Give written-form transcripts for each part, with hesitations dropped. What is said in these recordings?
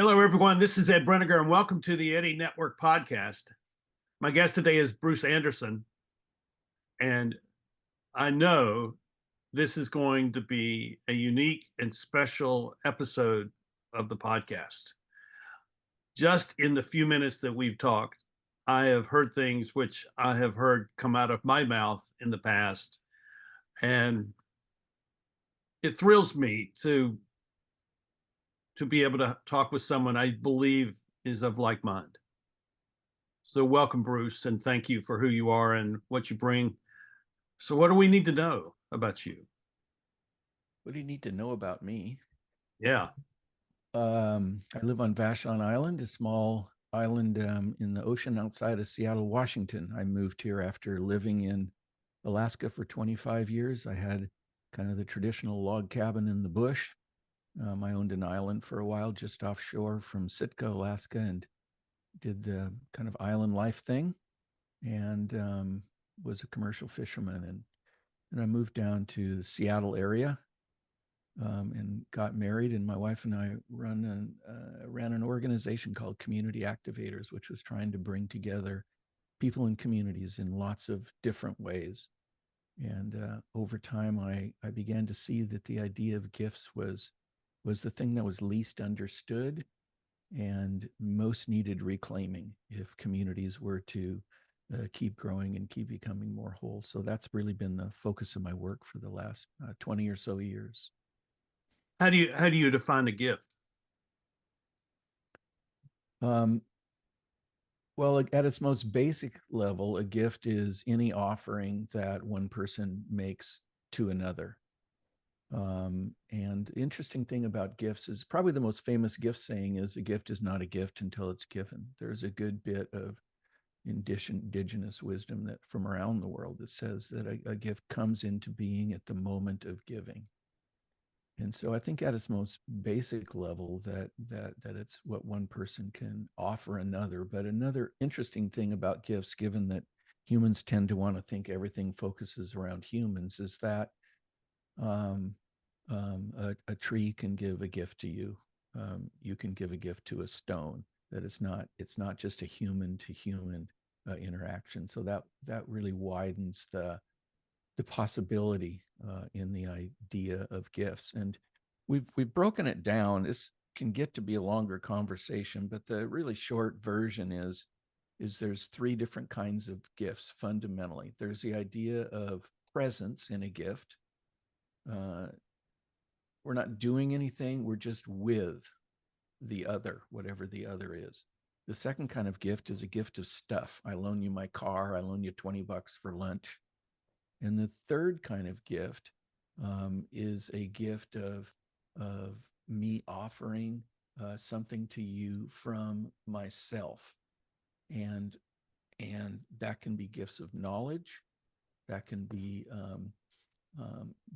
Hello, everyone. This is Ed Breniger, and welcome to the Eddie Network podcast. My guest today is Bruce Anderson, and I know this is going to be a unique and special episode of the podcast. Just in the few minutes that we've talked, I have heard things which I have heard come out of my mouth in the past, and it thrills me to be able to talk with someone I believe is of like mind. So welcome, Bruce, and thank you for who you are and what you bring. So what do we need to know about you? What do you need to know about me? Yeah. I live on Vashon Island, a small island in the ocean outside of Seattle, Washington. I moved here after living in Alaska for 25 years. I had kind of the traditional log cabin in the bush. I owned an island for a while just offshore from Sitka, Alaska, and did the kind of island life thing and was a commercial fisherman. And I moved down to the Seattle area and got married. And my wife and I ran an organization called Community Activators, which was trying to bring together people in communities in lots of different ways. And over time, I began to see that the idea of gifts was the thing that was least understood and most needed reclaiming if communities were to keep growing and keep becoming more whole. So that's really been the focus of my work for the last 20 or so years. How do you define a gift? Um, well, at its most basic level, a gift is any offering that one person makes to another. And the interesting thing about gifts is probably the most famous gift saying is a gift is not a gift until it's given. There's a good bit of indigenous wisdom that from around the world that says that a gift comes into being at the moment of giving. And so I think at its most basic level that it's what one person can offer another. But another interesting thing about gifts, given that humans tend to want to think everything focuses around humans, is that um, a tree can give a gift to you. You can give a gift to a stone. That it's not just a human to human interaction. So that really widens the possibility in the idea of gifts. And we've broken it down. This can get to be a longer conversation, but the really short version is there's three different kinds of gifts fundamentally. There's the idea of presence in a gift. Uh, we're not doing anything, we're just with the other, whatever the other is. The second kind of gift is a gift of stuff. I loan you my car, I loan you $20 for lunch. And the third kind of gift is a gift of me offering something to you from myself, and that can be gifts of knowledge, that can be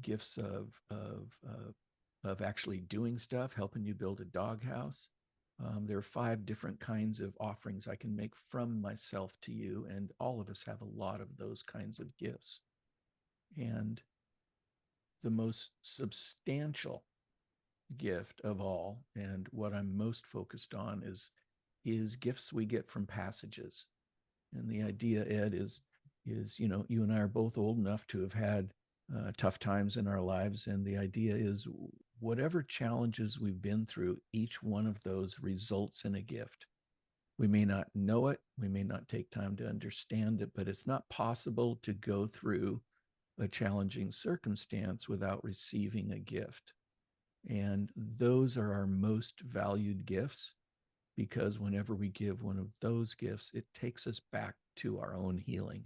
gifts of actually doing stuff, helping you build a doghouse. There are five different kinds of offerings I can make from myself to you, and all of us have a lot of those kinds of gifts. And the most substantial gift of all, and what I'm most focused on, is gifts we get from passages. And the idea, Ed, is you and I are both old enough to have had tough times in our lives, and the idea is whatever challenges we've been through, each one of those results in a gift. We may not know it, we may not take time to understand it, but it's not possible to go through a challenging circumstance without receiving a gift. And those are our most valued gifts, because whenever we give one of those gifts, it takes us back to our own healing.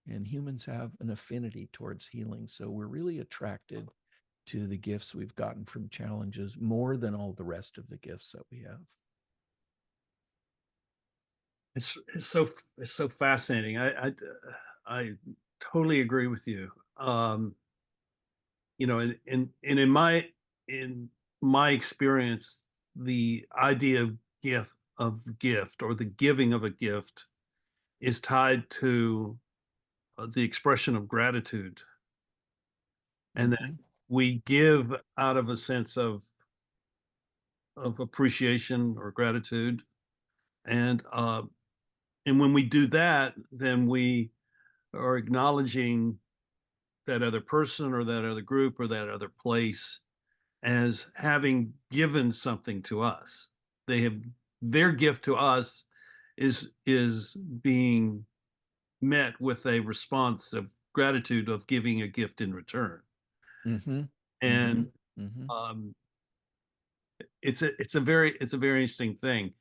And humans have an affinity towards healing. So we're really attracted to the gifts we've gotten from challenges more than all the rest of the gifts that we have. It's so fascinating. I totally agree with you. In my experience, the idea of gift or the giving of a gift is tied to the expression of gratitude, and that Mm-hmm. we give out of a sense of of appreciation or gratitude. And when we do that, then we are acknowledging that other person or that other group or that other place as having given something to us. They have their gift to us is being met with a response of gratitude of giving a gift in return. Mm-hmm. Mm-hmm. And Mm-hmm. um, it's a very interesting thing.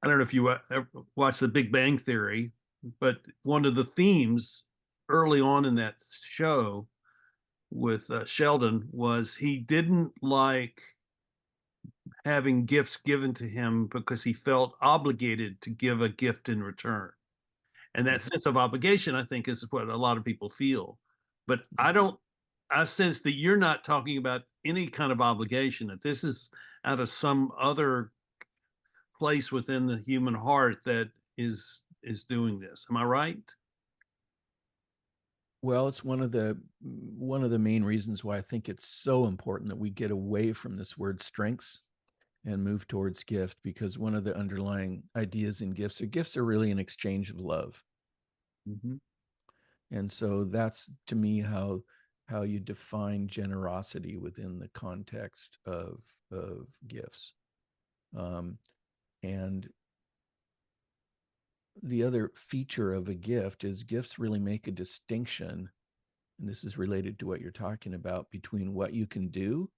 I don't know if you ever watched The Big Bang Theory, but one of the themes early on in that show with Sheldon was he didn't like having gifts given to him because he felt obligated to give a gift in return. And that Mm-hmm. sense of obligation, I think, is what a lot of people feel. But I sense that you're not talking about any kind of obligation, that this is out of some other place within the human heart that is doing this. Am I right? Well, it's one of the main reasons why I think it's so important that we get away from this word strengths and move towards gift, because one of the underlying ideas in gifts are really an exchange of love. Mm-hmm. And so that's to me how you define generosity within the context of gifts. Um, and the other feature of a gift is gifts really make a distinction, and this is related to what you're talking about, between what you can do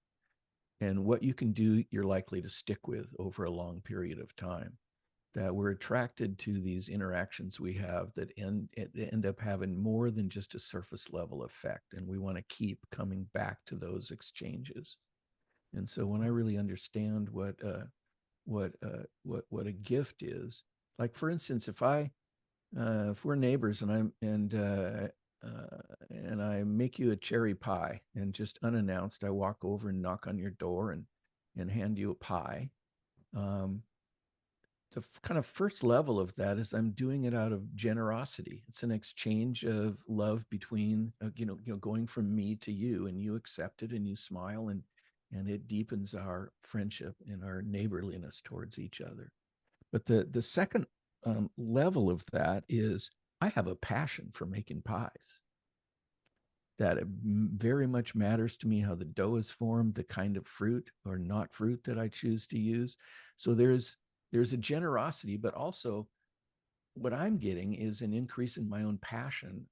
and what you can do you're likely to stick with over a long period of time. That we're attracted to these interactions we have that end up having more than just a surface level effect, and we want to keep coming back to those exchanges. And so when I really understand what a gift is, like for instance, if we're neighbors and and I make you a cherry pie, and just unannounced I walk over and knock on your door and hand you a pie. um, the kind of first level of that is I'm doing it out of generosity. It's an exchange of love between going from me to you, and you accept it and you smile, and it deepens our friendship and our neighborliness towards each other. But the second level of that is I have a passion for making pies. That it very much matters to me how the dough is formed, the kind of fruit or not fruit that I choose to use. So there's a generosity, but also what I'm getting is an increase in my own passion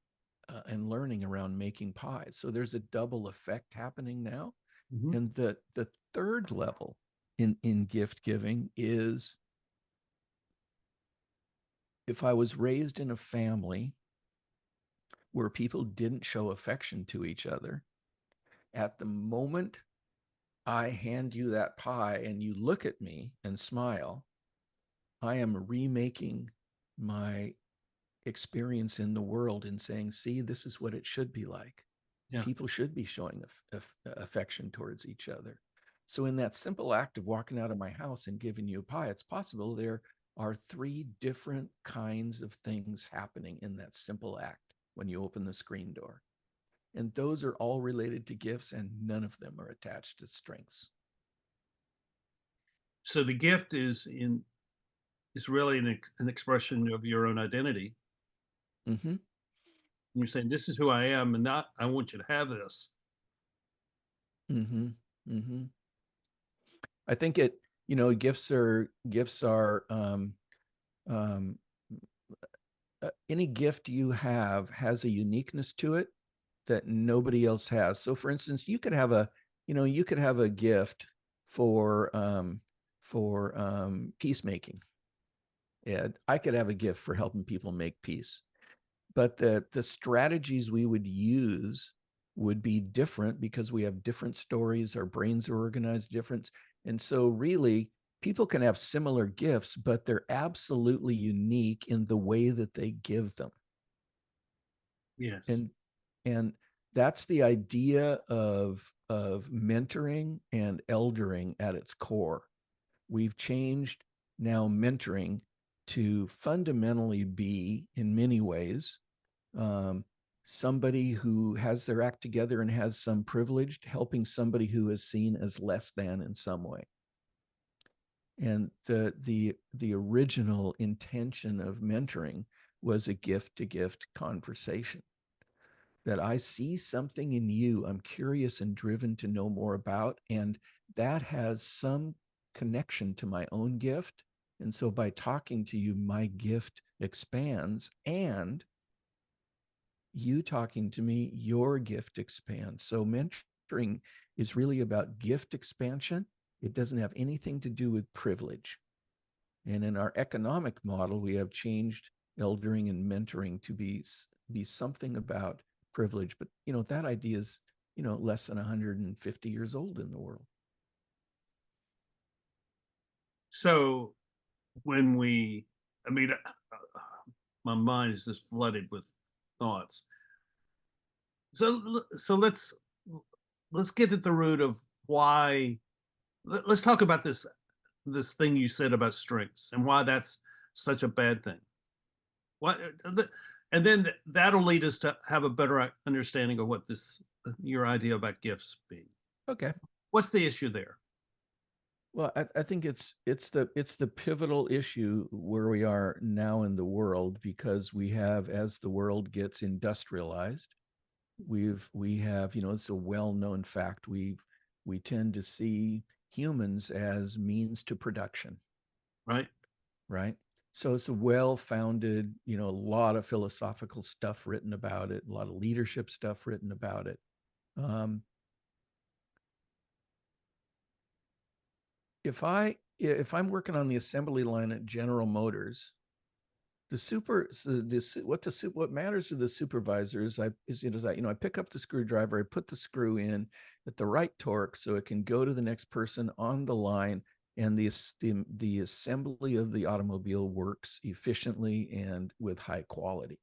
and learning around making pies. So there's a double effect happening now. Mm-hmm. And the third level in gift giving is, if I was raised in a family where people didn't show affection to each other, at the moment I hand you that pie and you look at me and smile, I am remaking my experience in the world and saying, see, this is what it should be like. Yeah. People should be showing affection towards each other. So, in that simple act of walking out of my house and giving you a pie, it's possible there are three different kinds of things happening in that simple act when you open the screen door. And those are all related to gifts, and none of them are attached to strengths. So the gift is really an expression of your own identity. Mm-hmm. And you're saying, this is who I am, and not I want you to have this. Mm-hmm. Mm-hmm. I think gifts are um, any gift you have has a uniqueness to it that nobody else has. So, for instance, you could have a gift for peacemaking. Ed, I could have a gift for helping people make peace, but the strategies we would use would be different because we have different stories, our brains are organized different. And so really people can have similar gifts, but they're absolutely unique in the way that they give them. Yes. And and that's the idea of mentoring and eldering at its core. We've changed now mentoring to fundamentally be, in many ways, um, somebody who has their act together and has some privilege, helping somebody who is seen as less than in some way. And the original intention of mentoring was a gift to gift conversation, that I see something in you I'm curious and driven to know more about, and that has some connection to my own gift. And so by talking to you, my gift expands, and you talking to me, your gift expands. So mentoring is really about gift expansion. It doesn't have anything to do with privilege. And in our economic model, we have changed eldering and mentoring to be something about privilege. But that idea is less than 150 years old in the world. So when we, I mean, my mind is just flooded with thoughts. So let's get at the root of why. Let's talk about this thing you said about strengths and why that's such a bad thing. What, and then that'll lead us to have a better understanding of what your idea about gifts being. Okay. What's the issue there? Well, I think it's the pivotal issue where we are now in the world, because we have, as the world gets industrialized, we have, it's a well-known fact, we tend to see humans as means to production. Right. Right. So it's a well-founded, a lot of philosophical stuff written about it, a lot of leadership stuff written about it. If I'm working on the assembly line at General Motors, what matters to the supervisor is I pick up the screwdriver, I put the screw in at the right torque so it can go to the next person on the line, and the assembly of the automobile works efficiently and with high quality.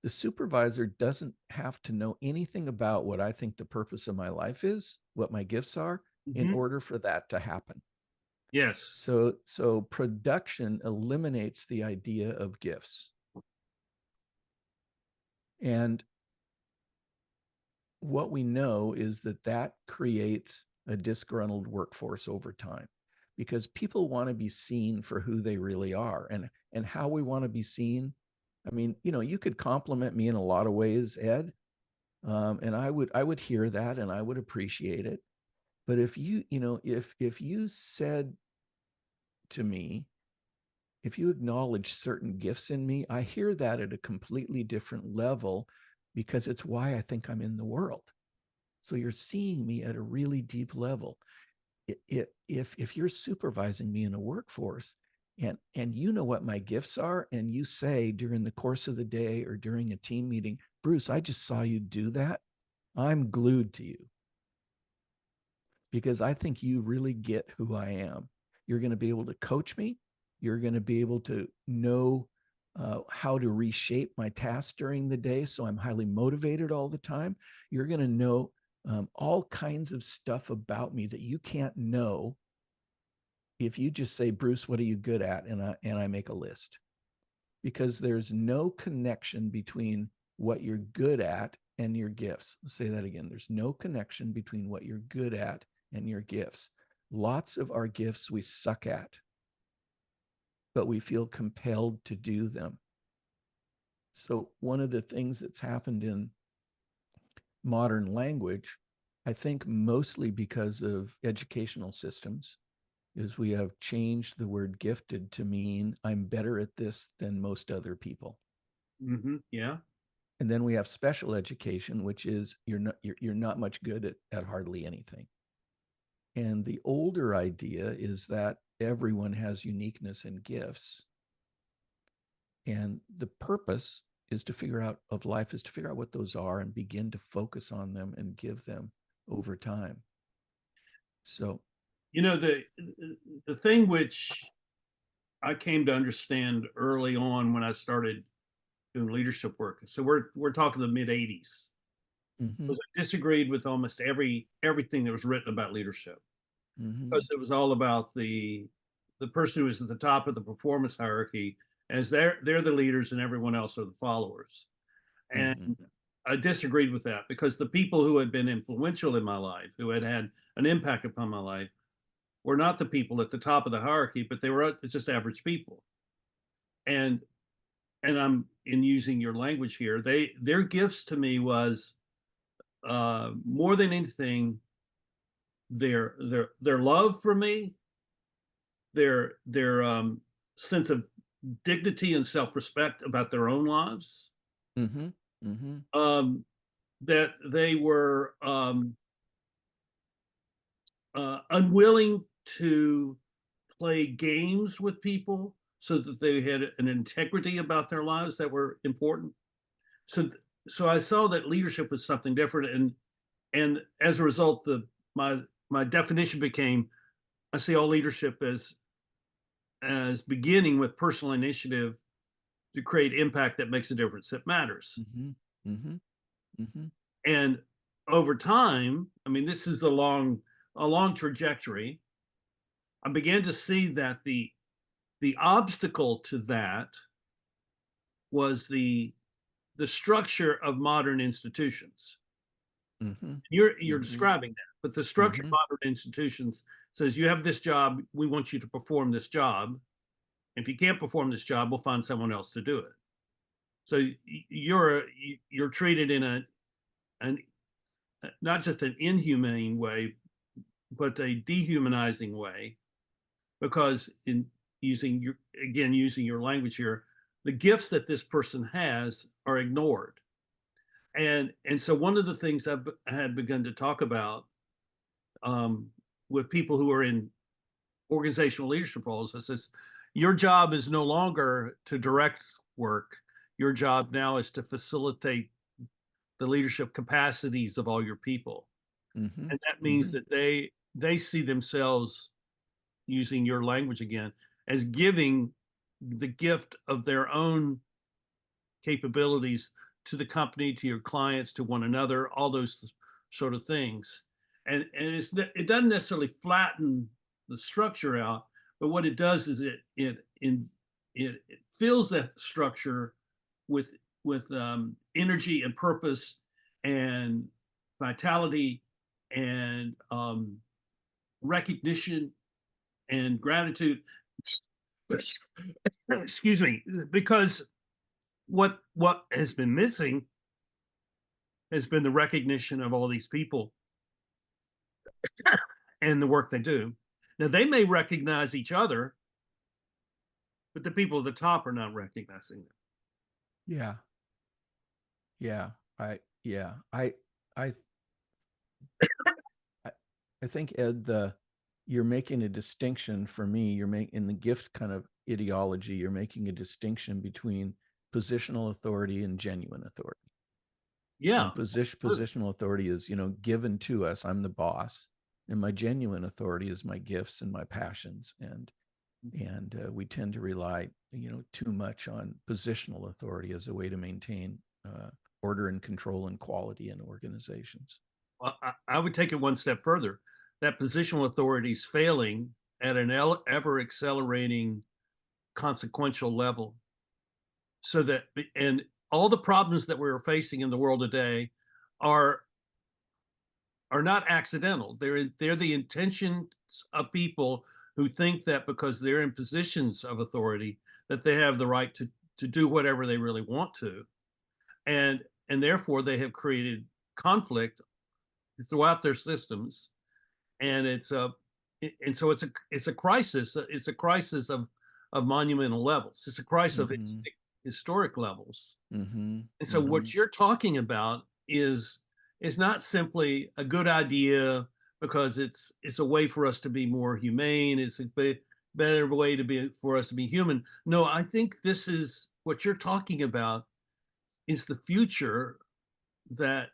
The supervisor doesn't have to know anything about what I think the purpose of my life is, what my gifts are, in order for that to happen. Yes. So production eliminates the idea of gifts. And what we know is that creates a disgruntled workforce over time, because people want to be seen for who they really are, and how we want to be seen. I mean, you could compliment me in a lot of ways, Ed, and I would hear that and I would appreciate it. But if you said to me, if you acknowledge certain gifts in me, I hear that at a completely different level, because it's why I think I'm in the world. So you're seeing me at a really deep level. If you're supervising me in a workforce, and you know what my gifts are, and you say during the course of the day or during a team meeting, Bruce, I just saw you do that, I'm glued to you, because I think you really get who I am. You're going to be able to coach me. You're going to be able to know how to reshape my tasks during the day, so I'm highly motivated all the time. You're going to know all kinds of stuff about me that you can't know if you just say, Bruce, what are you good at? And I make a list, because there's no connection between what you're good at and your gifts. I'll say that again. There's no connection between what you're good at and your gifts. Lots of our gifts we suck at, but we feel compelled to do them. So one of the things that's happened in modern language, I think mostly because of educational systems, is we have changed the word gifted to mean I'm better at this than most other people. Yeah. And then we have special education, which is you're not much good at hardly anything. And the older idea is that everyone has uniqueness and gifts. And the purpose is to figure out what those are and begin to focus on them and give them over time. So, the thing which I came to understand early on when I started doing leadership work. So we're talking the mid '80s. mm-hmm. I disagreed with almost everything that was written about leadership, because it was all about the person who is at the top of the performance hierarchy, as they're the leaders and everyone else are the followers. And I disagreed with that, because the people who had been influential in my life, who had had an impact upon my life, were not the people at the top of the hierarchy, but they were just average people. And I'm in using your language here. Their gifts to me was more than anything their love for me, their sense of dignity and self-respect about their own lives, Mm-hmm. Mm-hmm. that they were unwilling to play games with people, so that they had an integrity about their lives that were important. So I saw that leadership was something different, and as a result, my definition became, I see all leadership as beginning with personal initiative to create impact that makes a difference, that matters. Mm-hmm. Mm-hmm. Mm-hmm. And over time, I mean, this is a long trajectory. I began to see that the obstacle to that was the structure of modern institutions. Mm-hmm. You're Mm-hmm. describing that, but the structure of Mm-hmm. modern institutions says you have this job, we want you to perform this job. If you can't perform this job, we'll find someone else to do it. So you're treated in an not just an inhumane way, but a dehumanizing way, because in using your language here, the gifts that this person has are ignored. And so one of the things I've had begun to talk about um, with people who are in organizational leadership roles, I says, your job is no longer to direct work. Your job now is to facilitate the leadership capacities of all your people. Mm-hmm. And that means Mm-hmm. that they see themselves, using your language again, as giving the gift of their own capabilities to the company, to your clients, to one another, all those sort of things. And it doesn't necessarily flatten the structure out, but what it does is it fills that structure with energy and purpose and vitality and recognition and gratitude. Excuse me, because what has been missing has been the recognition of all these people and the work they do. Now they may recognize each other, but the people at the top are not recognizing them. Yeah. Yeah. Yeah. I, I I think, Ed, you're making a distinction for me. You're making, in the gift kind of ideology, you're making a distinction between positional authority and genuine authority. Yeah, And positional authority is, given to us. I'm the boss, and my genuine authority is my gifts and my passions. And we tend to rely, too much on positional authority as a way to maintain order and control and quality in organizations. well, I would take it one step further. That positional authority is failing at an ever accelerating consequential level. So that, and all the problems that we're facing in the world today are not accidental. They're the intentions of people who think that because they're in positions of authority, that they have the right to do whatever they really want to, and therefore they have created conflict throughout their systems, and so it's a crisis. It's a crisis of monumental levels. It's a crisis of Mm-hmm. historic levels. Mm-hmm. And so Mm-hmm. what you're talking about is not simply a good idea because it's a way for us to be more humane. It's a better way to be for us to be human. No, I think this is what you're talking about is the future, that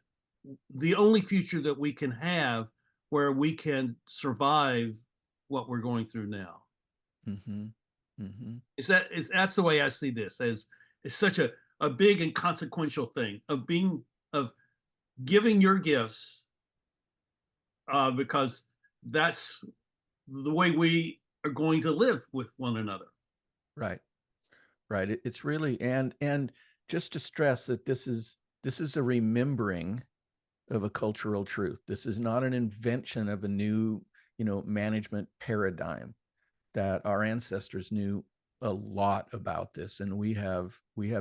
the only future that we can have, where we can survive what we're going through now. Mm-hmm. Mm-hmm. That's the way I see this, as it's such a big and consequential thing of giving your gifts, because that's the way we are going to live with one another. Right. Right. It's really, and just to stress that this is a remembering of a cultural truth. This is not an invention of a new management paradigm, that our ancestors knew a lot about this, and we have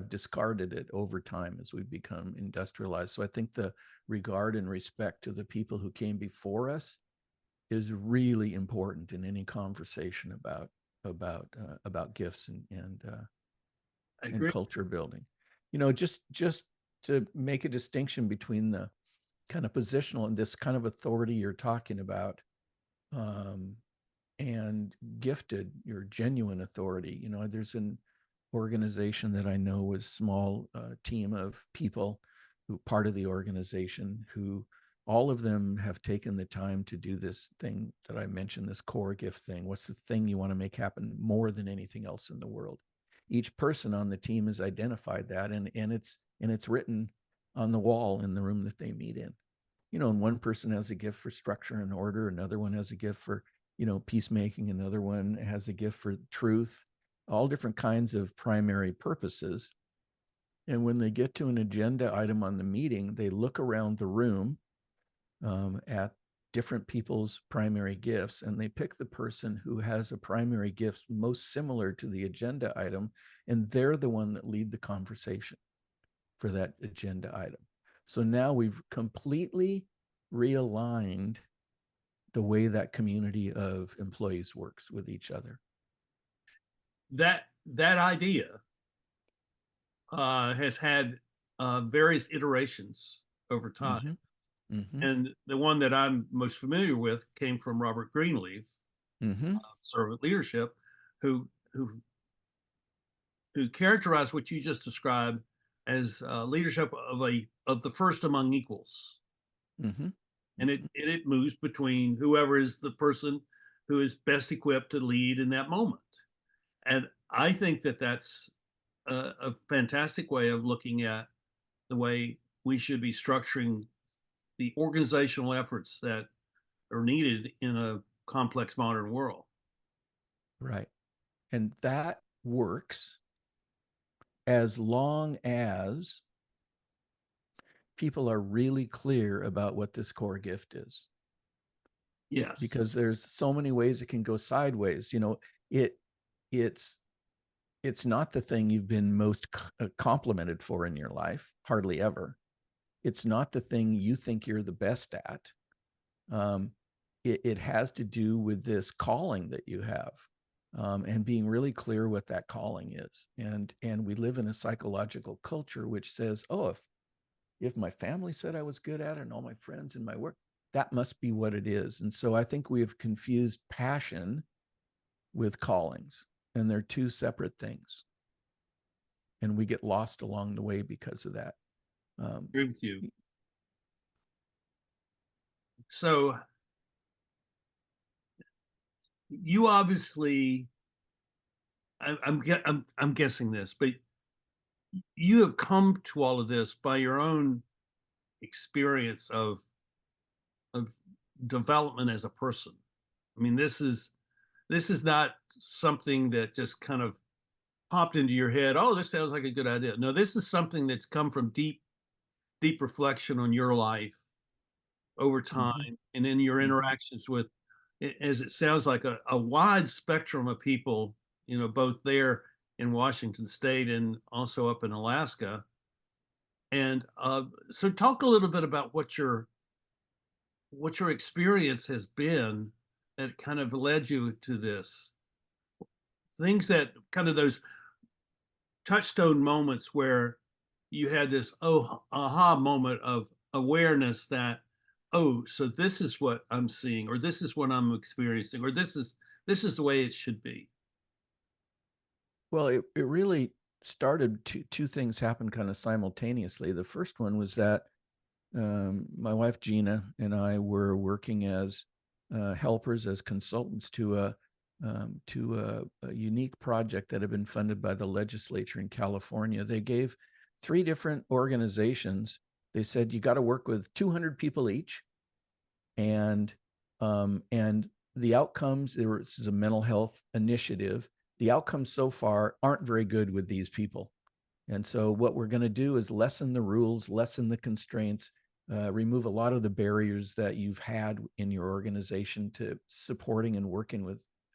discarded it over time as we've become industrialized. So I think the regard and respect to the people who came before us is really important in any conversation about gifts I and agree. culture building. Just to make a distinction between the kind of positional and this kind of authority you're talking about, um, and gifted, your genuine authority. There's an organization that I know was small team of people who part of the organization, who all of them have taken the time to do this thing that I mentioned, this core gift thing. What's the thing you want to make happen more than anything else in the world? Each person on the team has identified that, and it's written on the wall in the room that they meet in. And one person has a gift for structure and order, another one has a gift for peacemaking, another one has a gift for truth, all different kinds of primary purposes. And when they get to an agenda item on the meeting, they look around the room at different people's primary gifts, and they pick the person who has a primary gift most similar to the agenda item, and they're the one that lead the conversation for that agenda item. So now we've completely realigned the way that community of employees works with each other. That idea has had various iterations over time. Mm-hmm. Mm-hmm. And the one that I'm most familiar with came from Robert Greenleaf, Mm-hmm. servant leadership, who who who characterized what you just described as leadership of the first among equals. Mm-hmm. And it moves between whoever is the person who is best equipped to lead in that moment. And I think that that's a fantastic way of looking at the way we should be structuring the organizational efforts that are needed in a complex modern world. Right. And that works as long as people are really clear about what this core gift is. Yes. Because there's so many ways it can go sideways. It it's it's not the thing you've been most complimented for in your life, hardly ever. It's not the thing you think you're the best at. Um, it has to do with this calling that you have, and being really clear what that calling is. And we live in a psychological culture which says, oh, if my family said I was good at it and all my friends and my work, that must be what it is. And so I think we have confused passion with callings, and they're two separate things. And we get lost along the way because of that. Agree with you. So you obviously, I'm guessing this, but you have come to all of this by your own experience of development as a person. I mean, this is not something that just kind of popped into your head. Oh, this sounds like a good idea. No, this is something that's come from deep reflection on your life over time, Mm-hmm. and in your Mm-hmm. interactions with, as it sounds like, a wide spectrum of people, both there in Washington State and also up in Alaska. And so talk a little bit about what your experience has been that kind of led you to this. Things that kind of those touchstone moments where you had this aha moment of awareness that, oh, so this is what I'm seeing, or this is what I'm experiencing, or this is the way it should be. Well, it really started, two things happened kind of simultaneously. The first one was that my wife Gina and I were working as helpers, as consultants to a unique project that had been funded by the legislature in California. They gave 3 different organizations. They said you got to work with 200 people each, and the outcomes. This is a mental health initiative. The outcomes so far aren't very good with these people. And so what we're going to do is lessen the rules, lessen the constraints, remove a lot of the barriers that you've had in your organization to supporting and working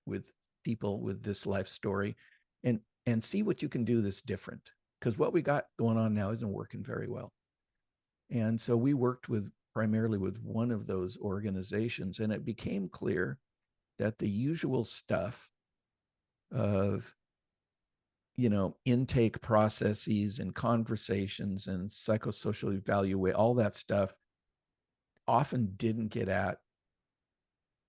with people with this life story, and see what you can do that's different, because what we got going on now isn't working very well. And so we worked with primarily with one of those organizations, and it became clear that the usual stuff of intake processes and conversations and psychosocial evaluate, all that stuff often didn't get at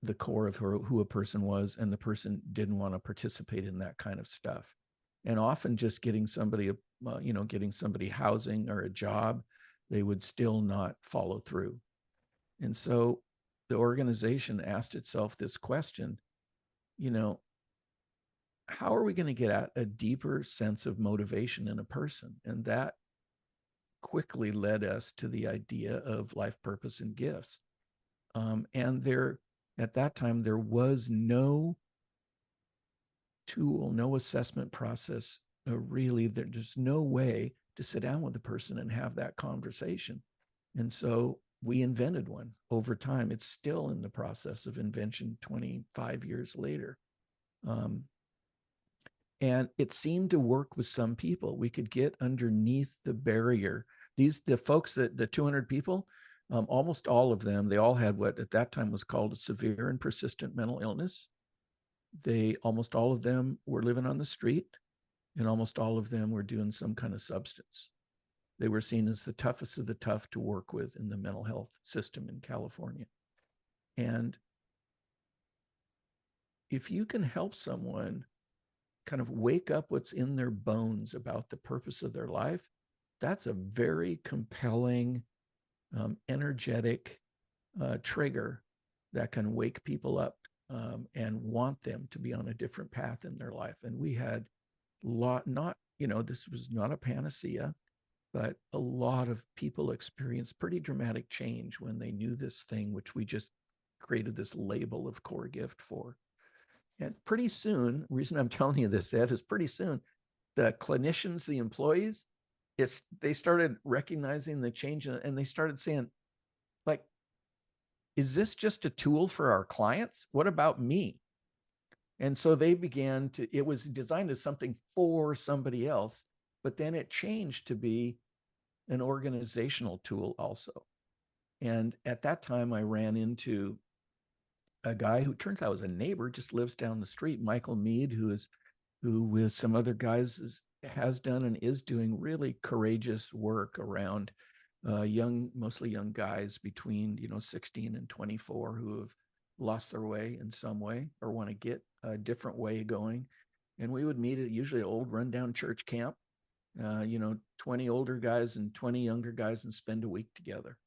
the core of who a person was, and the person didn't want to participate in that kind of stuff. And often just getting somebody housing or a job, they would still not follow through. And so the organization asked itself this question, how are we going to get at a deeper sense of motivation in a person? And that quickly led us to the idea of life purpose and gifts. And at that time, there was no tool, no assessment process, really. There's no way to sit down with the person and have that conversation. And so we invented one over time. It's still in the process of invention 25 years later. And it seemed to work with some people. We could get underneath the barrier. The folks, the 200 people, almost all of them, they all had what at that time was called a severe and persistent mental illness. Almost all of them were living on the street, and almost all of them were doing some kind of substance. They were seen as the toughest of the tough to work with in the mental health system in California. And if you can help someone kind of wake up what's in their bones about the purpose of their life, that's a very compelling, energetic trigger that can wake people up and want them to be on a different path in their life. And we had this was not a panacea, but a lot of people experienced pretty dramatic change when they knew this thing, which we just created this label of core gift for. And pretty soon, the reason I'm telling you this, Ed, is pretty soon, the clinicians, the employees, they started recognizing the change, and they started saying, like, is this just a tool for our clients? What about me? And so they began to, it was designed as something for somebody else, but then it changed to be an organizational tool also. And at that time, I ran into a guy who turns out was a neighbor, just lives down the street, Michael Mead, who with some other guys has done and is doing really courageous work around mostly young guys between 16 and 24 who have lost their way in some way or want to get a different way going. And we would meet at usually an old rundown church camp, 20 older guys and 20 younger guys, and spend a week together.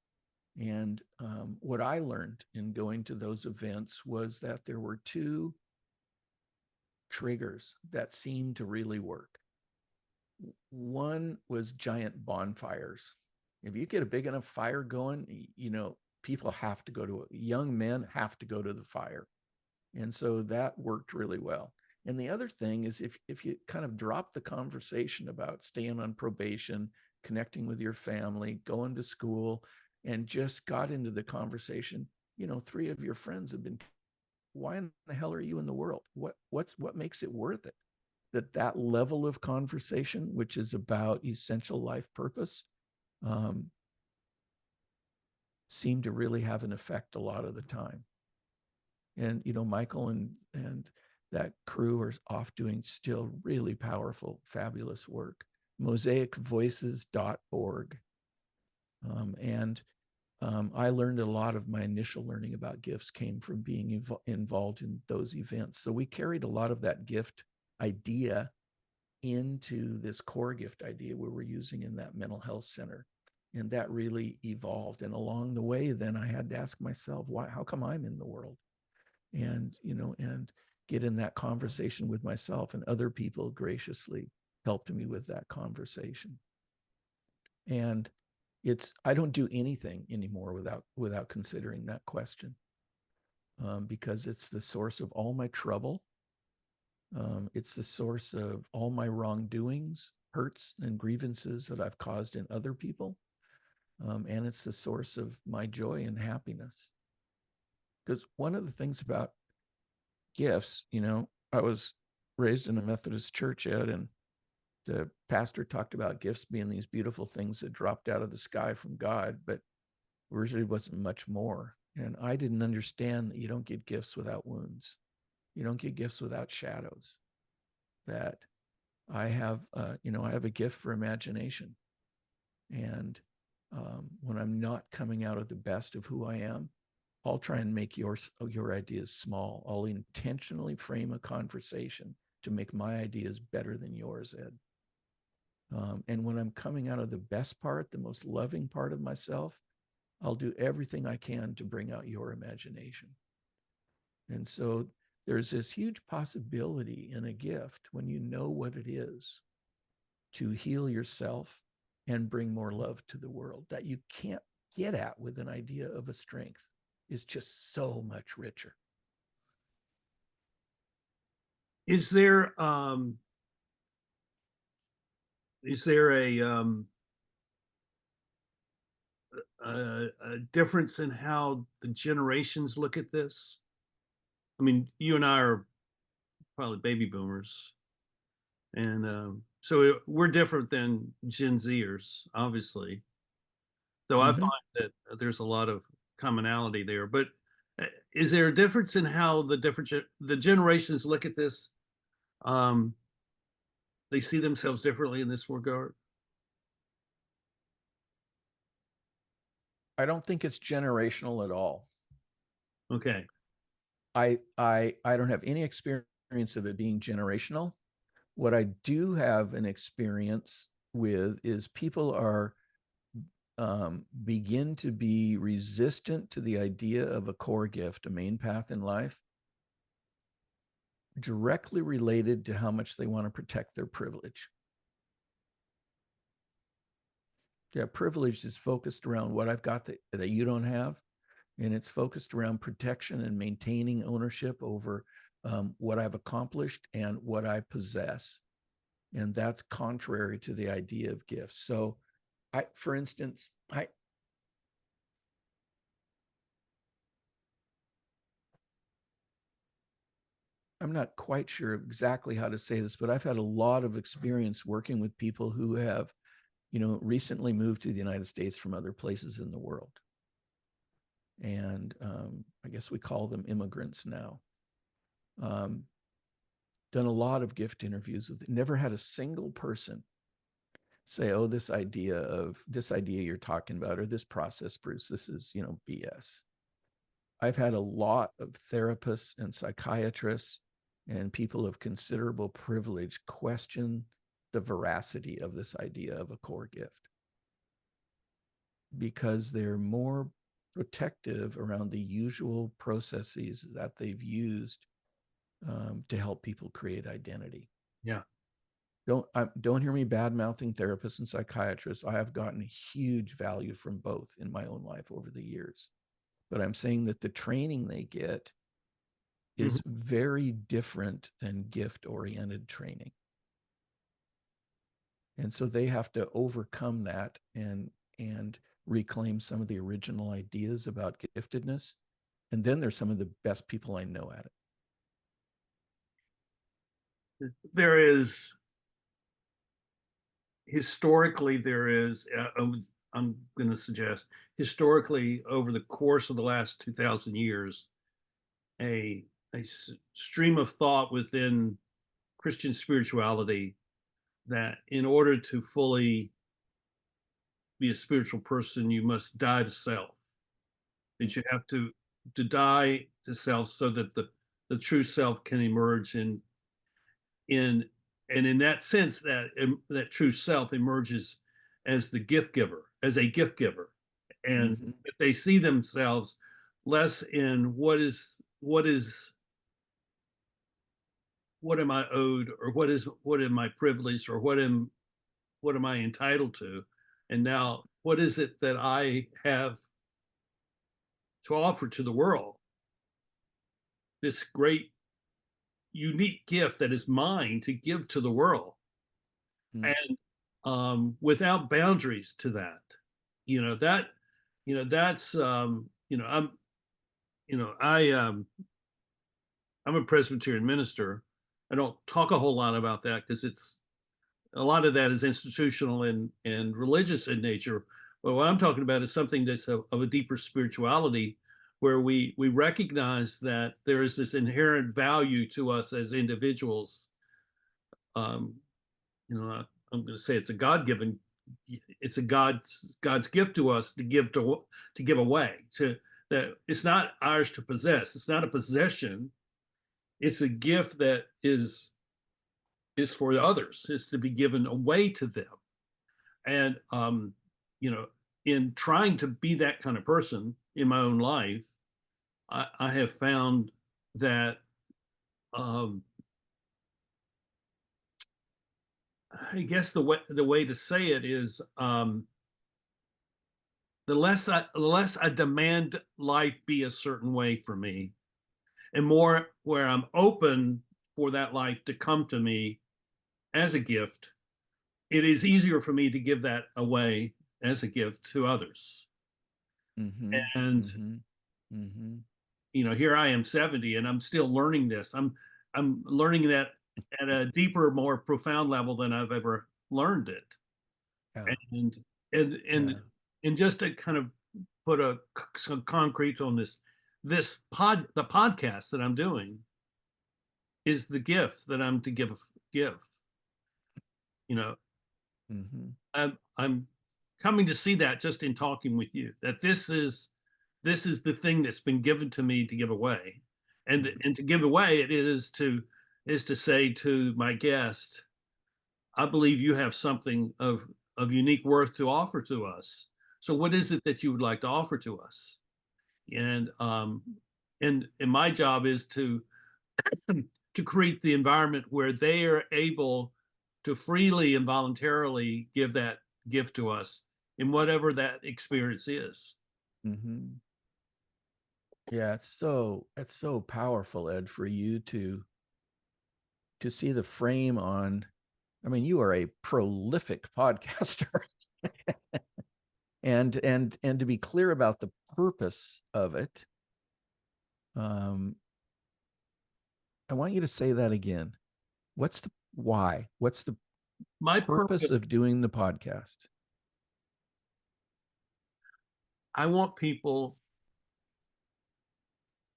And what I learned in going to those events was that there were two triggers that seemed to really work. One was giant bonfires. If you get a big enough fire going, people have to go to it. Young men have to go to the fire. And so that worked really well. And the other thing is if you kind of drop the conversation about staying on probation, connecting with your family, going to school, and just got into the conversation, 3 of your friends have been, why in the hell are you in the world? What makes it worth it? That level of conversation, which is about essential life purpose, seemed to really have an effect a lot of the time. And, Michael and that crew are off doing still really powerful, fabulous work. mosaicvoices.org. I learned a lot of my initial learning about gifts came from being involved in those events. So we carried a lot of that gift idea into this core gift idea we were using in that mental health center. And that really evolved. And along the way, then I had to ask myself, how come I'm in the world? And, and get in that conversation with myself, and other people graciously helped me with that conversation. And I don't do anything anymore without considering that question, because it's the source of all my trouble. It's the source of all my wrongdoings, hurts, and grievances that I've caused in other people. and it's the source of my joy and happiness. Because one of the things about gifts, I was raised in a Methodist church, Ed, and the pastor talked about gifts being these beautiful things that dropped out of the sky from God, but really wasn't much more. And I didn't understand that you don't get gifts without wounds. You don't get gifts without shadows. That I have, I have a gift for imagination. And when I'm not coming out of the best of who I am, I'll try and make your ideas small. I'll intentionally frame a conversation to make my ideas better than yours, Ed. And when I'm coming out of the best part, the most loving part of myself, I'll do everything I can to bring out your imagination. And so there's this huge possibility in a gift when you know what it is to heal yourself and bring more love to the world that you can't get at with an idea of a strength. Is just so much richer. Is there a difference in how the generations look at this? I mean, you and I are probably baby boomers, and so we're different than Gen Zers, obviously. Though I Mm-hmm. find that there's a lot of commonality there. But is there a difference in how the generations look at this? Um, they see themselves differently in this regard. I don't think it's generational at all. Okay. I don't have any experience of it being generational. What I do have an experience with is people are begin to be resistant to the idea of a core gift, a main path in life, directly related to how much they want to protect their privilege. Yeah, privilege is focused around what I've got that you don't have, and it's focused around protection and maintaining ownership over what I've accomplished and what I possess. And that's contrary to the idea of gifts. So, for instance, I'm not quite sure exactly how to say this, but I've had a lot of experience working with people who have, recently moved to the United States from other places in the world. And I guess we call them immigrants now. Um, done a lot of gift interviews with, never had a single person say, oh, this idea you're talking about, or this process, Bruce, this is, BS. I've had a lot of therapists and psychiatrists and people of considerable privilege question the veracity of this idea of a core gift because they're more protective around the usual processes that they've used to help people create identity. Yeah. Don't hear me bad mouthing therapists and psychiatrists. I have gotten huge value from both in my own life over the years, but I'm saying that the training they get is very different than gift oriented training. And so they have to overcome that and reclaim some of the original ideas about giftedness. And then there's some of the best people I know at it. There is historically there is I'm going to suggest historically over the course of the last 2,000 years a stream of thought within Christian spirituality that in order to fully be a spiritual person you must die to self, that you have to die to self so that the true self can emerge in and in that sense that true self emerges as the gift giver, as a gift giver, and Mm-hmm. if they see themselves less in what am I owed, or what am I privileged, or what am I entitled to, and now what is it that I have to offer to the world, this great unique gift that is mine to give to the world, Mm-hmm. and without boundaries to that. you know that that's you know I I'm a Presbyterian minister. I don't talk a whole lot about that because it's a lot of that is institutional and religious in nature. But what I'm talking about is something that's of a deeper spirituality, where we recognize that there is this inherent value to us as individuals. Um, I'm going to say it's a God-given, it's a God's gift to us to give away. To that it's not ours to possess. It's not a possession. It's a gift that is for others. It's to be given away to them. And you know, in trying to be that kind of person in my own life, I have found that um, I guess the way to say it is the less I demand life be a certain way for me, and more where I'm open for that life to come to me as a gift, it is easier for me to give that away as a gift to others. Mm-hmm. And Mm-hmm. Mm-hmm. here I am 70 and I'm still learning this. I'm learning that at a deeper, more profound level than I've ever learned it. Yeah. And and and Yeah. and just to kind of put some concrete on this, the podcast that I'm doing is the gift that I'm to give. You know, Mm-hmm. I'm coming to see that just in talking with you, that this is the thing that's been given to me to give away. And to give away it is to say to my guest, I believe you have something of unique worth to offer to us. So what is it that you would like to offer to us? And and my job is to create the environment where they are able to freely and voluntarily give that gift to us in whatever that experience is. Mm-hmm. Yeah, it's so powerful, Ed, for you to see the frame on. I mean, you are a prolific podcaster. And to be clear about the purpose of it. I want you to say that again. What's the why? What's the My purpose purpose, of doing the podcast? I want people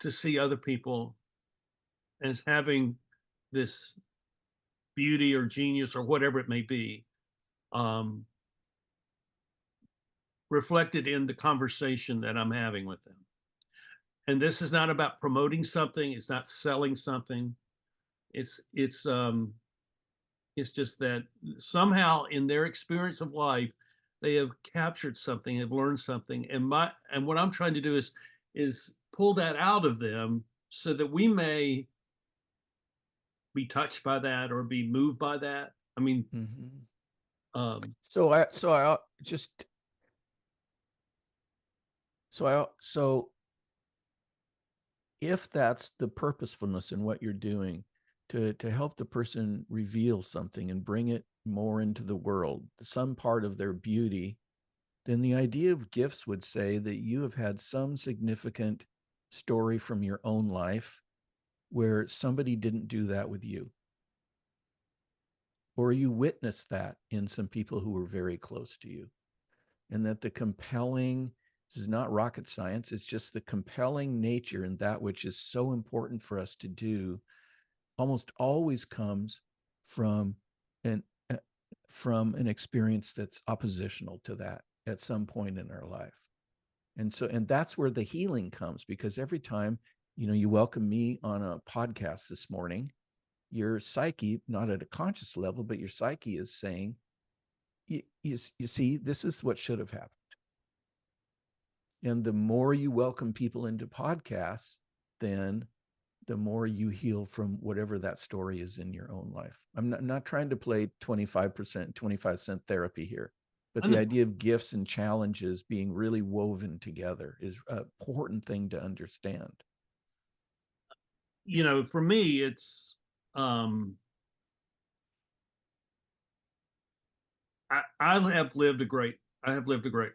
to see other people as having this beauty or genius or whatever it may be, um, reflected in the conversation that I'm having with them. And this is not about promoting something. It's not selling something. It's it's um, it's just that somehow in their experience of life, they have captured something, have learned something, and what I'm trying to do is pull that out of them so that we may be touched by that or be moved by that. I mean, Mm-hmm. um, So I just so if that's the purposefulness in what you're doing, to help the person reveal something and bring it more into the world, some part of their beauty, then the idea of gifts would say that you have had some significant story from your own life where somebody didn't do that with you, or you witnessed that in some people who were very close to you. And that the compelling, this is not rocket science, it's just the compelling nature in that which is so important for us to do almost always comes from an uh, from an experience that's oppositional to that at some point in our life. And that's where the healing comes, because every time, you welcome me on a podcast this morning, your psyche, not at a conscious level, but your psyche is saying, you see, this is what should have happened. And the more you welcome people into podcasts, then the more you heal from whatever that story is in your own life. I'm not trying to play 25%, 25-cent therapy here, but I the know, idea of gifts and challenges being really woven together is an important thing to understand. for me, it's um, I have lived a great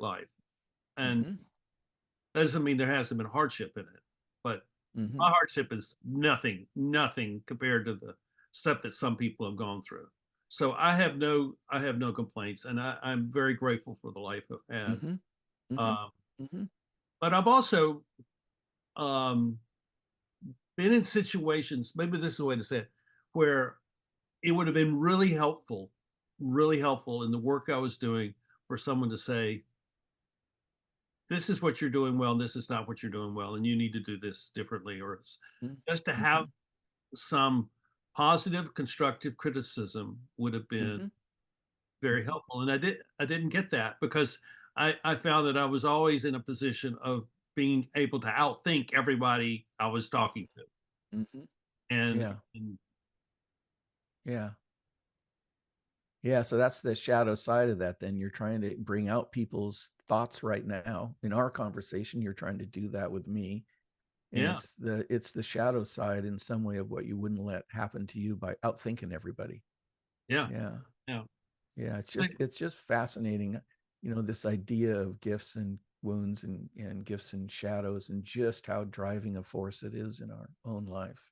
life, And Mm-hmm. doesn't mean there hasn't been hardship in it, but Mm-hmm. my hardship is nothing compared to the stuff that some people have gone through. So I have no complaints, and I'm very grateful for the life I've had. Mm-hmm. Mm-hmm. Um, Mm-hmm. but I've also um, been in situations, maybe this is the way to say it, where it would have been really helpful in the work I was doing for someone to say, this is what you're doing well, and this is not what you're doing well, and you need to do this differently, or just to have Mm-hmm. some positive, constructive criticism would have been Mm-hmm. very Mm-hmm. helpful. And I didn't get that because I found that I was always in a position of being able to outthink everybody I was talking to. Mm-hmm. And, Yeah. and Yeah. Yeah, so that's the shadow side of that. Then you're trying to bring out people's thoughts right now. In our conversation, you're trying to do that with me. And yeah, it's the shadow side in some way of what you wouldn't let happen to you by outthinking everybody. yeah, Yeah. yeah. Yeah. Like, It's just fascinating, this idea of gifts and wounds and gifts and shadows and just how driving a force it is in our own life.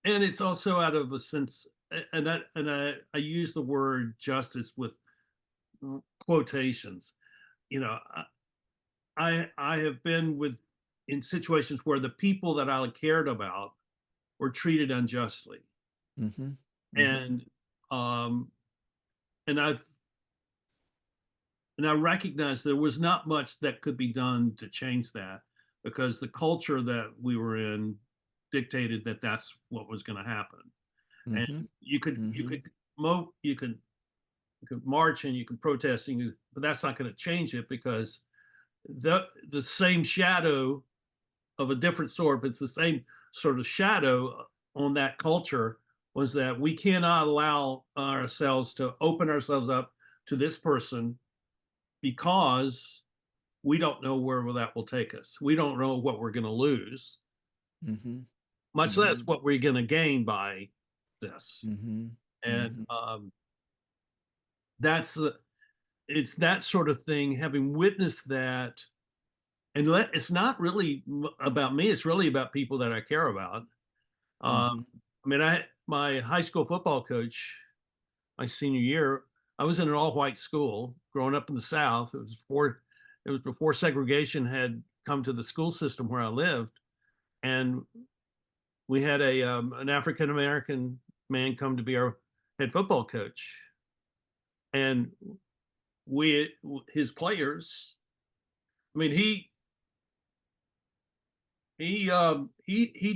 and it's also out of a sense, I use the word justice with quotations. You know, I have been with in situations where the people that I cared about were treated unjustly, Mm-hmm. Mm-hmm. and um, and I recognize there was not much that could be done to change that because the culture that we were in dictated that that's what was going to happen. And Mm-hmm. you Mm-hmm. could mo you could march and you can protest, but that's not going to change it because the same shadow of a different sort, but it's the same sort of shadow on that culture was that we cannot allow ourselves to open ourselves up to this person because we don't know where that will take us. We don't know what we're going to lose, Mm-hmm. much less Mm-hmm. what we're going to gain by this. Mm-hmm. And Mm-hmm. that's the it's that sort of thing. Having witnessed that, and it's not really about me. It's really about people that I care about. Uh, Mm-hmm. I mean, my high school football coach, my senior year, I was in an all-white school growing up in the South. It was before segregation had come to the school system where I lived, and we had an African American man come to be our head football coach, and we his players. I mean, he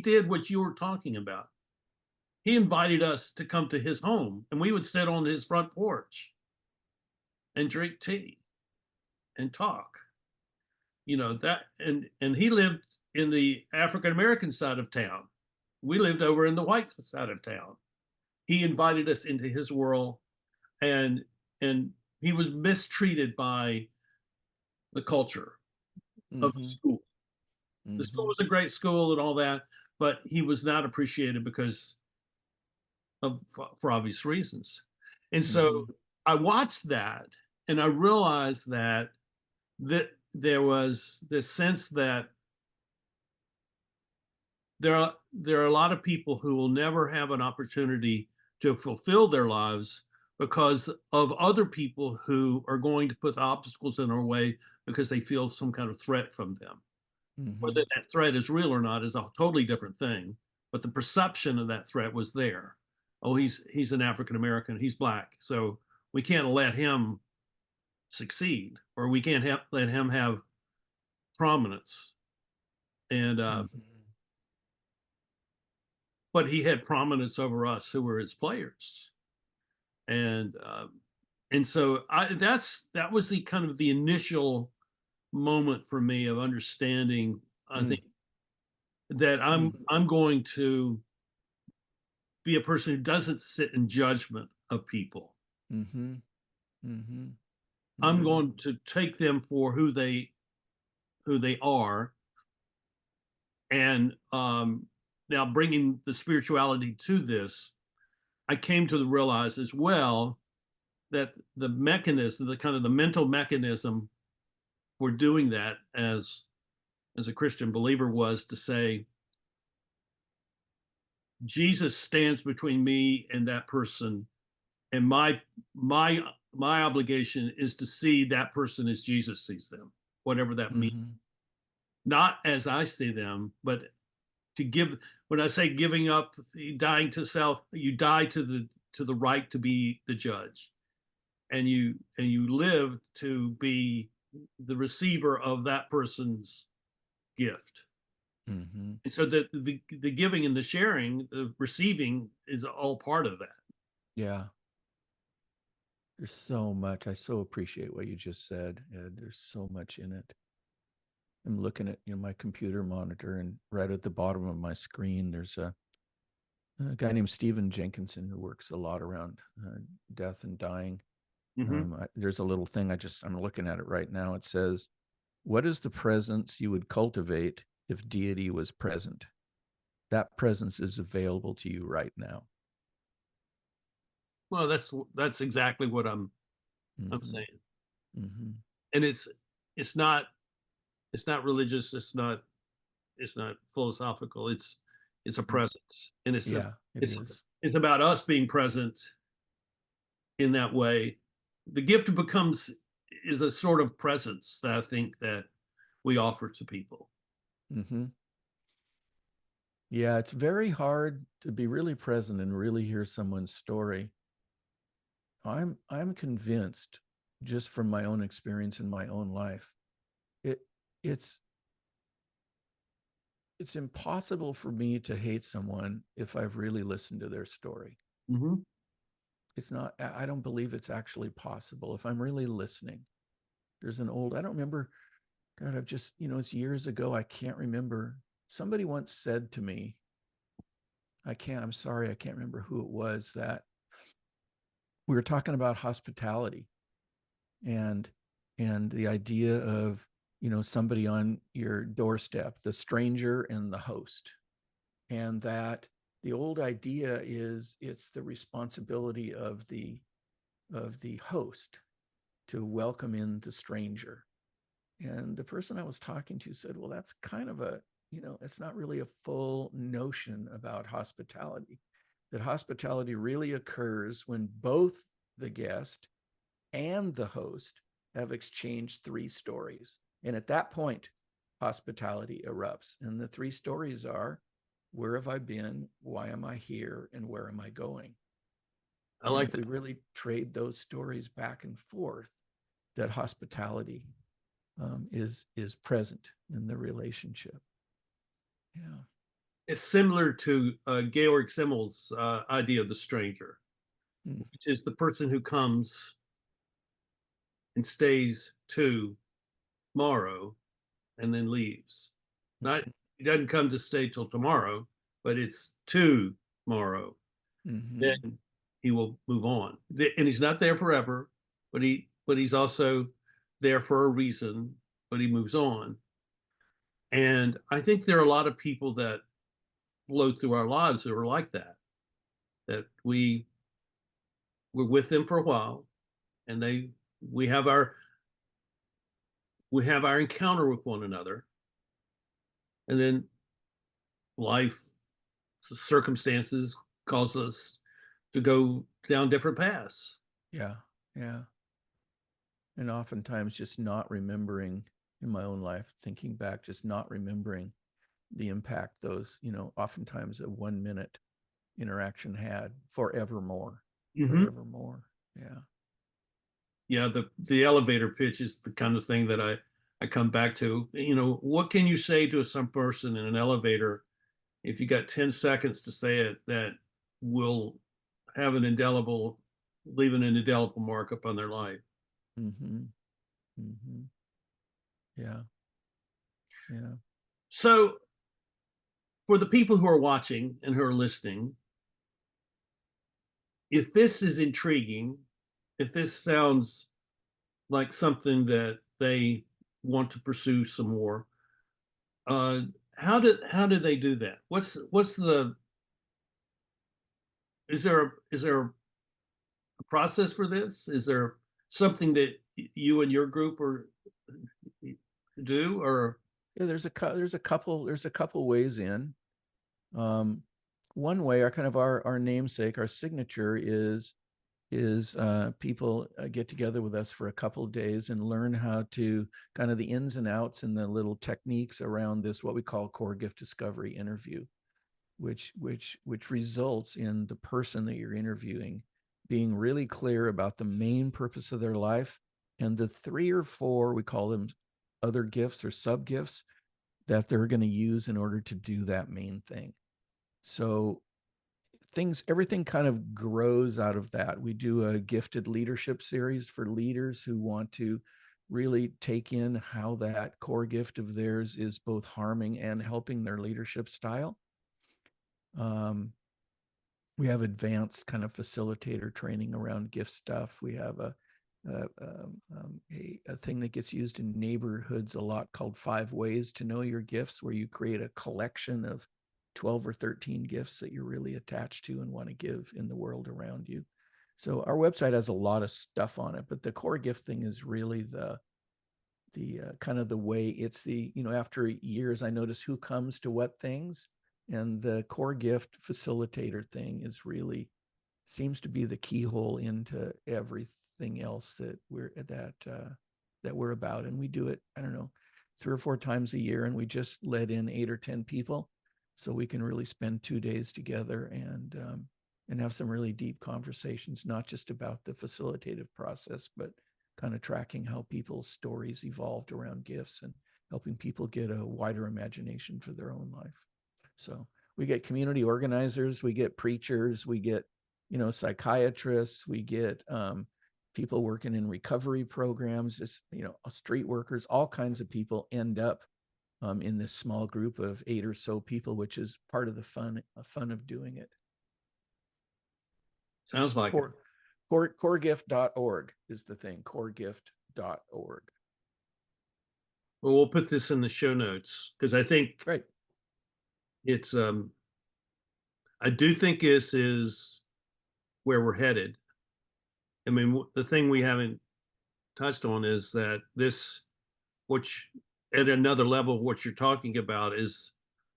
did what you were talking about. He invited us to come to his home, and we would sit on his front porch and drink tea and talk. You know that, and he lived in the African American side of town. We lived over in the white side of town. He invited us into his world, and and he was mistreated by the culture of the Mm-hmm. school. The school Mm-hmm. was a great school and all that, but he was not appreciated because of for obvious reasons. And so Mm-hmm. I watched that, and I realized that there was this sense that there are a lot of people who will never have an opportunity to fulfill their lives because of other people who are going to put obstacles in our way because they feel some kind of threat from them. Mm-hmm. Whether that threat is real or not is a totally different thing. But the perception of that threat was there. Oh, he's an African American. He's black, so we can't let him succeed, or we can't let him have prominence. And Mm-hmm. but he had prominence over us who were his players, and so that was the kind of the initial moment for me of understanding. I think that Mm-hmm. I'm going to be a person who doesn't sit in judgment of people. Mm-hmm. Mm-hmm. I'm Mm-hmm. going to take them for who they are, and now bringing the spirituality to this, I came to realize as well that the mechanism, the kind of the mental mechanism for doing that as a Christian believer was to say, Jesus stands between me and that person, and my obligation is to see that person as Jesus sees them, whatever that means. Mm-hmm. Not as I see them, but to give. When I say giving up, dying to self, you die to the right to be the judge, and you live to be the receiver of that person's gift. Mm-hmm. And so the giving and the sharing, the receiving is all part of that. Yeah. There's so much. I so appreciate what you just said, Ed. There's so much in it. I'm looking at my computer monitor, and right at the bottom of my screen, there's a guy named Stephen Jenkinson who works a lot around death and dying. Mm-hmm. There's a little thing I'm looking at it right now. It says, "What is the presence you would cultivate if deity was present? That presence is available to you right now." Well, that's exactly what I'm Mm-hmm. saying. Mm-hmm. And it's not religious. It's not philosophical. It's a presence, and Yeah, it it's is. it's about us being present in that way. The gift becomes is a sort of presence that I think that we offer to people. Mm-hmm. Yeah, it's very hard to be really present and really hear someone's story. I'm convinced, just from my own experience in my own life, it it's it's impossible for me to hate someone if I've really listened to their story. Mm-hmm. It's not, I don't believe it's actually possible if I'm really listening. There's I don't remember, God, I've just, it's years ago. I can't remember. Somebody once said to me, I'm sorry, I can't remember who it was, that we were talking about hospitality and the idea of, somebody on your doorstep, the stranger and the host. And that the old idea is it's the responsibility of the host to welcome in the stranger. And the person I was talking to said, well, that's kind of it's not really a full notion about hospitality. That hospitality really occurs when both the guest and the host have exchanged three stories. And at that point, hospitality erupts. And the three stories are, where have I been? Why am I here? And where am I going? I And like if we that. really trade those stories back and forth, that hospitality is present in the relationship. Yeah. It's similar to Georg Simmel's idea of the stranger, Mm. which is the person who comes and stays tomorrow and then leaves. Not He doesn't come to stay till tomorrow, but it's tomorrow. Mm-hmm. Then he will move on, and he's not there forever, but he's also there for a reason. But he moves on, and I think there are a lot of people that flow through our lives that are like that. That we're with them for a while, and we have our we have our encounter with one another, and then life circumstances cause us to go down different paths. Yeah. Yeah. And oftentimes just not remembering, in my own life, thinking back, just not remembering the impact those, oftentimes a 1 minute interaction had forevermore, Mm-hmm. forevermore. Yeah. Yeah, the elevator pitch is the kind of thing that I come back to. What can you say to some person in an elevator if you got 10 seconds to say it that will have leave an indelible mark up on their life? Mm-hmm. Mm-hmm. Yeah. Yeah. So for the people who are watching and who are listening, if this is intriguing, if this sounds like something that they want to pursue some more, uh, how do they do that? What's the is there a process for this? Is there something that you and your group to do, or Yeah, there's a couple ways in. One way, our kind of our namesake, our signature is people get together with us for a couple of days and learn how to kind of the ins and outs and the little techniques around this what we call core gift discovery interview, which results in the person that you're interviewing being really clear about the main purpose of their life and the 3 or 4, we call them other gifts or sub gifts, that they're going to use in order to do that main thing. So everything kind of grows out of that. We do a gifted leadership series for leaders who want to really take in how that core gift of theirs is both harming and helping their leadership style. We have advanced kind of facilitator training around gift stuff. We have a thing that gets used in neighborhoods a lot called 5 Ways to Know Your Gifts, where you create a collection of 12 or 13 gifts that you're really attached to and want to give in the world around you. So our website has a lot of stuff on it, but the core gift thing is really the kind of the way it's after years, I notice who comes to what things, and the core gift facilitator thing is really seems to be the keyhole into everything else that we're about. And we do it, I don't know, 3 or 4 times a year, and we just let in 8 or 10 people so we can really spend 2 days together and have some really deep conversations, not just about the facilitative process, but kind of tracking how people's stories evolved around gifts and helping people get a wider imagination for their own life. So we get community organizers, we get preachers, we get psychiatrists, we get people working in recovery programs, just street workers, all kinds of people end up in this small group of 8 or so people, which is part of the fun of doing it. sounds like it. Coregift.org is the thing. Coregift.org. Well, we'll put this in the show notes because I think Right. it's I do think this is where we're headed. I mean, the thing we haven't touched on is that this, which at another level, what you're talking about is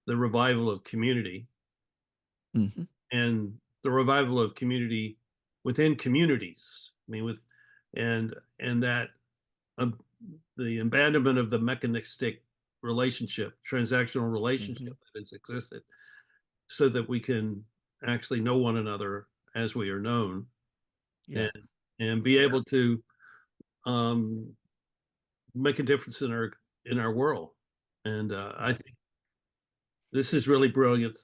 the revival of community, Mm-hmm. and the revival of community within communities. I mean, and that um, the abandonment of the mechanistic relationship, transactional relationship that has existed, so that we can actually know one another as we are known, Yeah. and be able to um, make a difference in our world. And I think this is really brilliant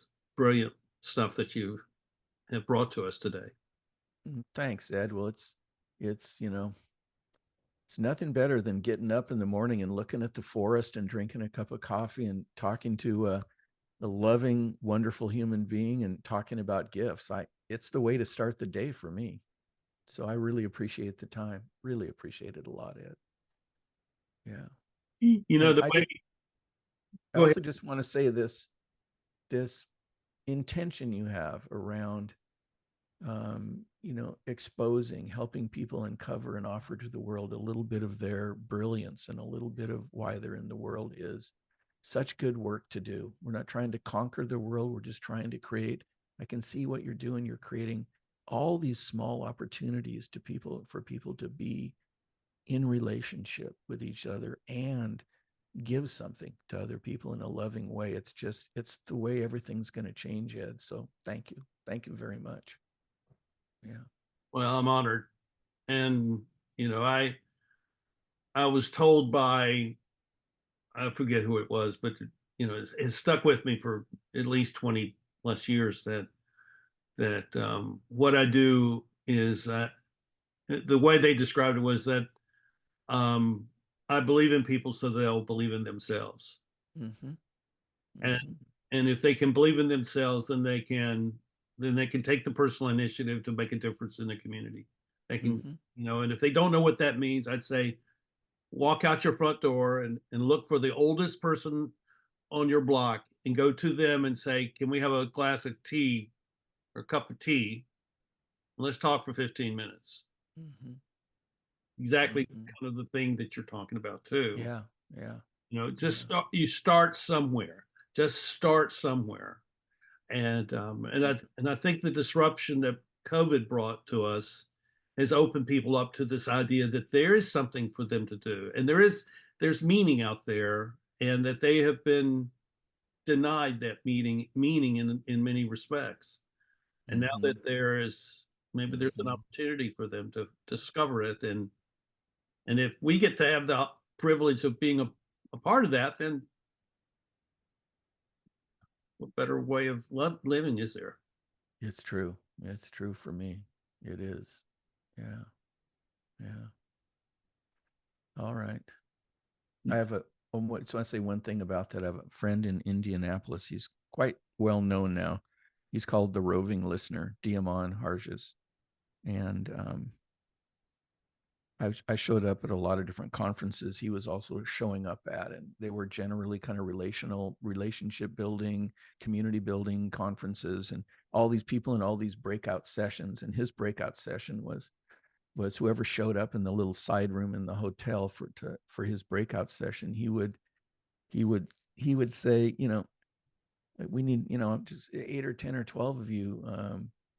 stuff that you have brought to us today. Thanks, Ed. Well, it's it's nothing better than getting up in the morning and looking at the forest and drinking a cup of coffee and talking to a loving, wonderful human being and talking about gifts. It's the way to start the day for me. So I really appreciate the time. Really appreciate it a lot, Ed. Yeah. You know, And the way. I Go ahead. also just want to say this intention you have around exposing, helping people uncover and offer to the world a little bit of their brilliance and a little bit of why they're in the world is such good work to do. We're not trying to conquer the world. We're just trying to create. I can see what you're doing. You're creating all these small opportunities for people to be in relationship with each other and give something to other people in a loving way. It's the way everything's going to change, Ed. So thank you. Thank you very much. Yeah. Well, I'm honored, and I was told by, I forget who it was, but it's stuck with me for at least 20 plus years that what I do is the way they described it was that um, I believe in people so they'll believe in themselves. Mm-hmm. and Mm-hmm. and if they can believe in themselves, then they can take the personal initiative to make a difference in the community. They can, Mm-hmm. and if they don't know what that means, I'd say walk out your front door and look for the oldest person on your block and go to them and say, can we have a glass of tea or a cup of tea? Let's talk for 15 minutes. Mm-hmm. Exactly Mm-hmm. kind of the thing that you're talking about too. Yeah. Yeah. Just Yeah. start somewhere. Just start somewhere. And I think the disruption that COVID brought to us has opened people up to this idea that there is something for them to do, and there's meaning out there, and that they have been denied that meaning in many respects. And now Mm-hmm. that there's an Mm-hmm. opportunity for them to discover it, and if we get to have the privilege of being a part of that, then what better way of living is there? It's true. It's true for me. It is. Yeah. Yeah. All right. I have a, so I say one thing about that. I have a friend in Indianapolis. He's quite well known now. He's called the roving listener, Diamond Harges. And I showed up at a lot of different conferences he was also showing up at, and they were generally kind of relationship building, community building conferences, and all these people in all these breakout sessions. And his breakout session was whoever showed up in the little side room in the hotel for his breakout session. He would he would say, we need, just 8 or 10 or 12 of you.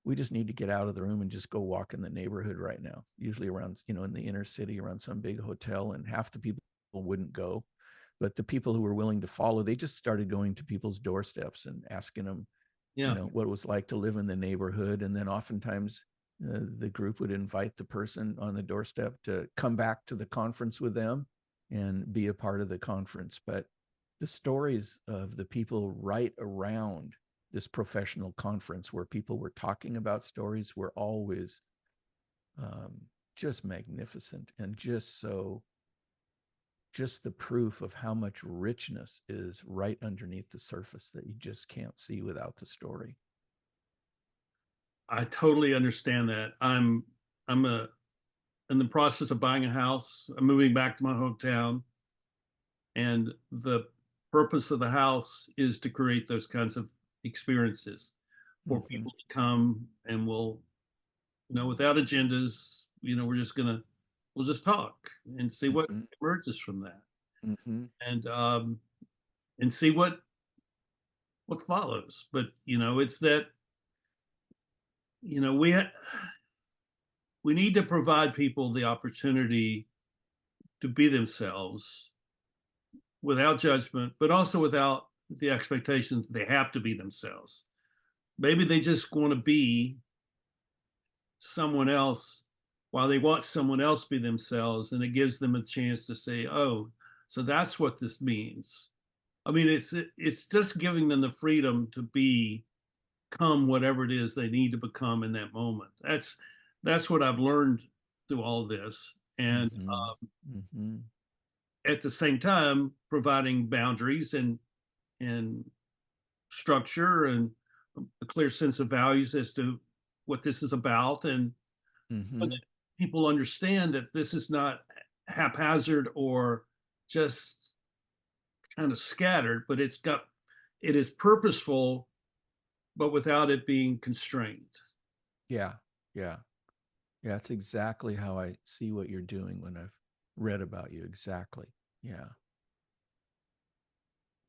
We just need to get out of the room and just go walk in the neighborhood right now, usually around, in the inner city, around some big hotel. And half the people wouldn't go. But the people who were willing to follow, they just started going to people's doorsteps and asking them, Yeah. what it was like to live in the neighborhood. And then oftentimes the group would invite the person on the doorstep to come back to the conference with them and be a part of the conference. But the stories of the people right around this professional conference where people were talking about stories were always just magnificent, and just the proof of how much richness is right underneath the surface that you just can't see without the story. I totally understand that. I'm in the process of buying a house. I'm moving back to my hometown, and the purpose of the house is to create those kinds of experiences for Mm-hmm. people to come, and without agendas, we'll just talk and see what Mm-hmm. emerges from that, Mm-hmm. and see what follows. But it's that you know we ha- we need to provide people the opportunity to be themselves without judgment, but also without the expectations that they have to be themselves. Maybe they just want to be someone else while they watch someone else be themselves, and it gives them a chance to say, "Oh, so that's what this means." I mean, it's just giving them the freedom to become whatever it is they need to become in that moment. That's what I've learned through all this, and Mm-hmm. Mm-hmm. at the same time providing boundaries and structure and a clear sense of values as to what this is about, and so Mm-hmm. that people understand that this is not haphazard or just kind of scattered, but it is purposeful, but without it being constrained. Yeah. Yeah. Yeah. That's exactly how I see what you're doing when I've read about you. Exactly. Yeah.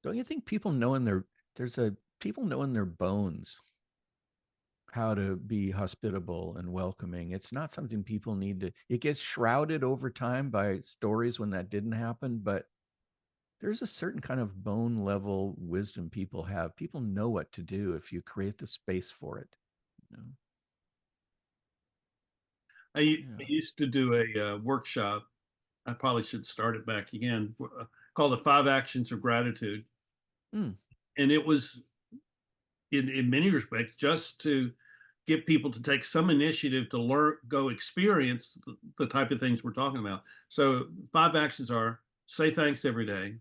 Don't you think people know in there's a people know in their bones how to be hospitable and welcoming? It's not something people need to, it gets shrouded over time by stories when that didn't happen, but there's a certain kind of bone level wisdom people have. People know what to do if you create the space for it. You know? I used to do a workshop. I probably should start it back again, called the Five Actions of Gratitude. Yeah. Mm, And it was, in many respects, just to get people to take some initiative to learn, go experience the type of things we're talking about. So, five actions are: say thanks every day,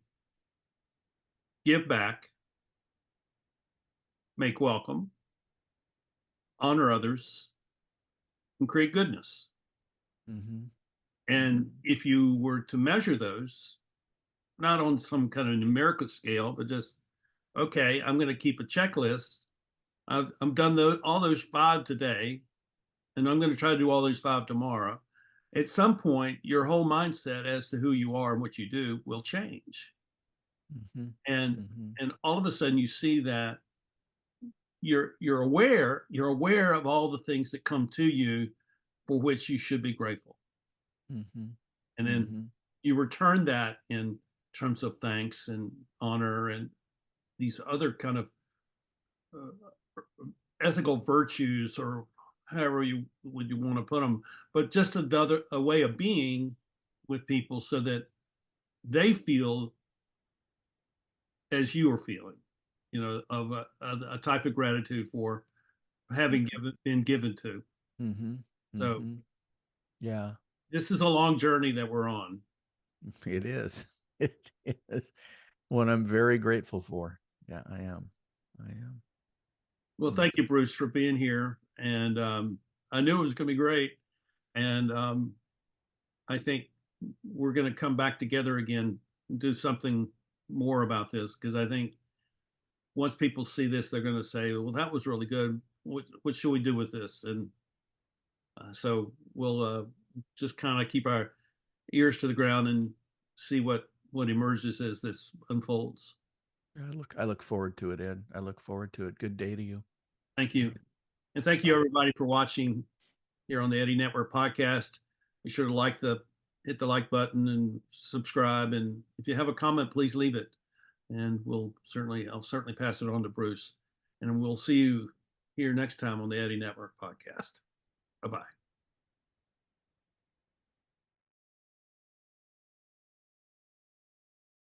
give back, make welcome, honor others, and create goodness. mm-hmm, And mm-hmm, if you were to measure those, not on some kind of numerical scale, but just, okay, I'm going to keep a checklist. I'm done all those five today, and I'm going to try to do all those five tomorrow. At some point, your whole mindset as to who you are and what you do will change. Mm-hmm. and Mm-hmm. all of a sudden you see that you're aware of all the things that come to you for which you should be grateful, Mm-hmm. and then Mm-hmm. you return that in terms of thanks and honor and these other kind of ethical virtues, or however you want to put them, but just a way of being with people so that they feel as you are feeling, of a type of gratitude for having Okay. been given to. Mm-hmm. So Mm-hmm. Yeah, this is a long journey that we're on. it is. It is one I'm very grateful for. Yeah, I am. I am. Well, Mm. thank you, Bruce, for being here. And I knew it was going to be great. And I think we're going to come back together again and do something more about this, because I think once people see this, they're going to say, well, that was really good. What should we do with this? And so we'll just kind of keep our ears to the ground and see what emerges as this unfolds. I look forward to it, Ed. I look forward to it. Good day to you. Thank you. And thank you, Bye. everybody, for watching here on the Eddie Network podcast. Be sure to hit the like button and subscribe. And if you have a comment, please leave it. And I'll certainly pass it on to Bruce. And we'll see you here next time on the Eddie Network podcast. Bye bye.